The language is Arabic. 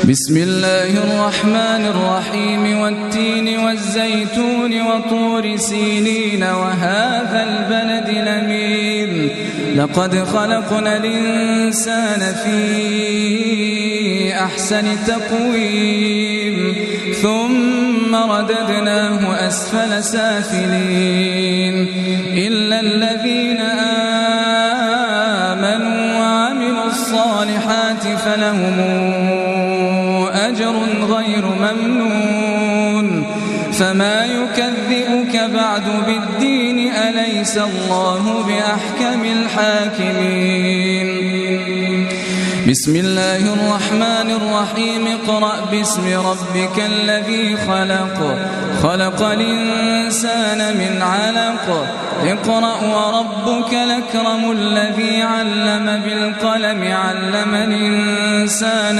بسم الله الرحمن الرحيم والتين والزيتون وطور سينين وهذا البلد الأمين لقد خلقنا الإنسان في أحسن تقويم ثم رددناه أسفل سافلين إلا الذين آمنوا وعملوا الصالحات فلهم أجر غير ممنون فما يكذبك بعد بالدين أليس الله بأحكم الحاكمين بسم الله الرحمن الرحيم اقرأ باسم ربك الذي خلق الإنسان من علق اقرأ وربك الأكرم الذي علم بالقلم علم الإنسان